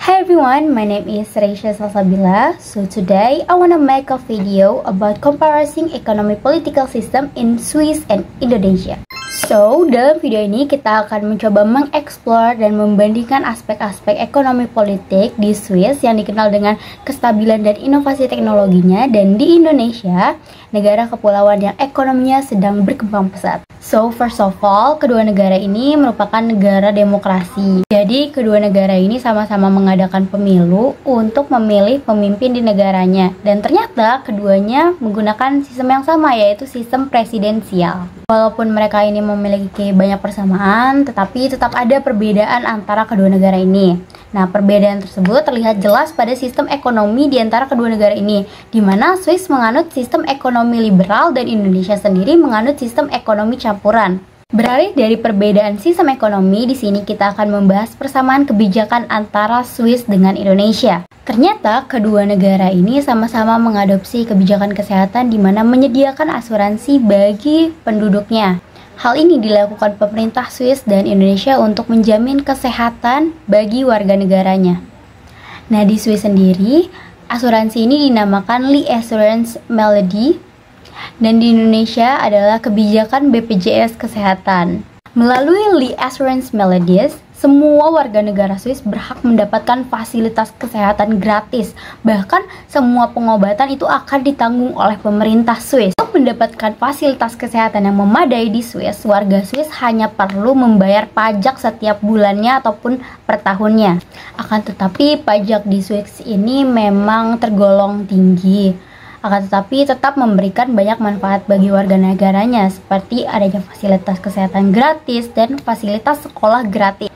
Hi everyone, my name is Reisha Salsabila. So today I wanna make a video about comparing economic political system in Swiss and Indonesia. So, dalam video ini kita akan mencoba mengeksplor dan membandingkan aspek-aspek ekonomi politik di Swiss yang dikenal dengan kestabilan dan inovasi teknologinya, dan di Indonesia, negara kepulauan yang ekonominya sedang berkembang pesat. So, first of all, kedua negara ini merupakan negara demokrasi. Jadi, kedua negara ini sama-sama mengadakan pemilu untuk memilih pemimpin di negaranya. Dan ternyata keduanya menggunakan sistem yang sama, yaitu sistem presidensial. Walaupun mereka ini memiliki banyak persamaan, tetapi tetap ada perbedaan antara kedua negara ini. Nah, perbedaan tersebut terlihat jelas pada sistem ekonomi di antara kedua negara ini, di mana Swiss menganut sistem ekonomi liberal dan Indonesia sendiri menganut sistem ekonomi campuran. Beralih dari perbedaan sistem ekonomi, di sini kita akan membahas persamaan kebijakan antara Swiss dengan Indonesia. Ternyata kedua negara ini sama-sama mengadopsi kebijakan kesehatan di mana menyediakan asuransi bagi penduduknya. Hal ini dilakukan pemerintah Swiss dan Indonesia untuk menjamin kesehatan bagi warga negaranya. Nah, di Swiss sendiri, asuransi ini dinamakan Lee Assurance Melody, dan di Indonesia adalah kebijakan BPJS Kesehatan. Melalui Lee Assurance Melodies, semua warga negara Swiss berhak mendapatkan fasilitas kesehatan gratis. Bahkan semua pengobatan itu akan ditanggung oleh pemerintah Swiss. Untuk mendapatkan fasilitas kesehatan yang memadai di Swiss, warga Swiss hanya perlu membayar pajak setiap bulannya ataupun per tahunnya. Akan tetapi pajak di Swiss ini memang tergolong tinggi. Akan tetapi tetap memberikan banyak manfaat bagi warga negaranya, seperti adanya fasilitas kesehatan gratis dan fasilitas sekolah gratis.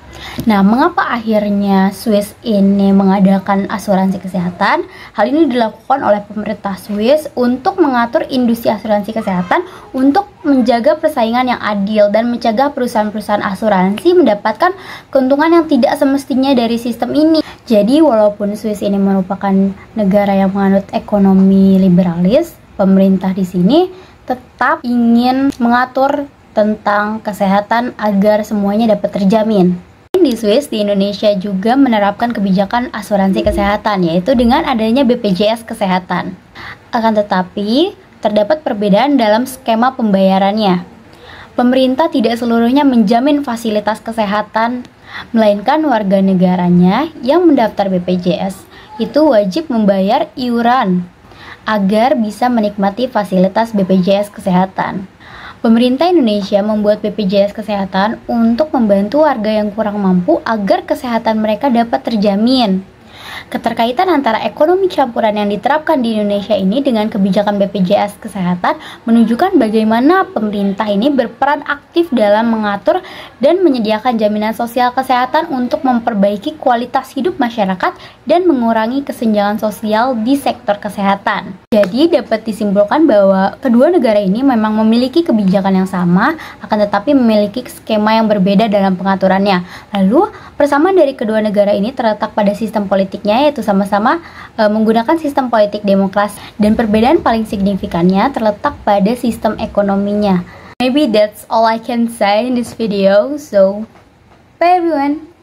Nah, mengapa akhirnya Swiss ini mengadakan asuransi kesehatan? Hal ini dilakukan oleh pemerintah Swiss untuk mengatur industri asuransi kesehatan untuk menjaga persaingan yang adil dan mencegah perusahaan-perusahaan asuransi mendapatkan keuntungan yang tidak semestinya dari sistem ini. Jadi, walaupun Swiss ini merupakan negara yang menganut ekonomi liberalis, pemerintah di sini tetap ingin mengatur tentang kesehatan agar semuanya dapat terjamin. Di Swiss, di Indonesia juga menerapkan kebijakan asuransi kesehatan, yaitu dengan adanya BPJS Kesehatan. Akan tetapi, terdapat perbedaan dalam skema pembayarannya. Pemerintah tidak seluruhnya menjamin fasilitas kesehatan, melainkan warga negaranya yang mendaftar BPJS itu wajib membayar iuran agar bisa menikmati fasilitas BPJS Kesehatan. Pemerintah Indonesia membuat BPJS Kesehatan untuk membantu warga yang kurang mampu agar kesehatan mereka dapat terjamin. Keterkaitan antara ekonomi campuran yang diterapkan di Indonesia ini dengan kebijakan BPJS Kesehatan menunjukkan bagaimana pemerintah ini berperan aktif dalam mengatur dan menyediakan jaminan sosial kesehatan untuk memperbaiki kualitas hidup masyarakat dan mengurangi kesenjangan sosial di sektor kesehatan. Jadi dapat disimpulkan bahwa kedua negara ini memang memiliki kebijakan yang sama, akan tetapi memiliki skema yang berbeda dalam pengaturannya. Lalu persamaan dari kedua negara ini terletak pada sistem politiknya, yaitu sama-sama menggunakan sistem politik demokrasi, dan perbedaan paling signifikannya terletak pada sistem ekonominya. Maybe that's all I can say in this video. So, bye everyone.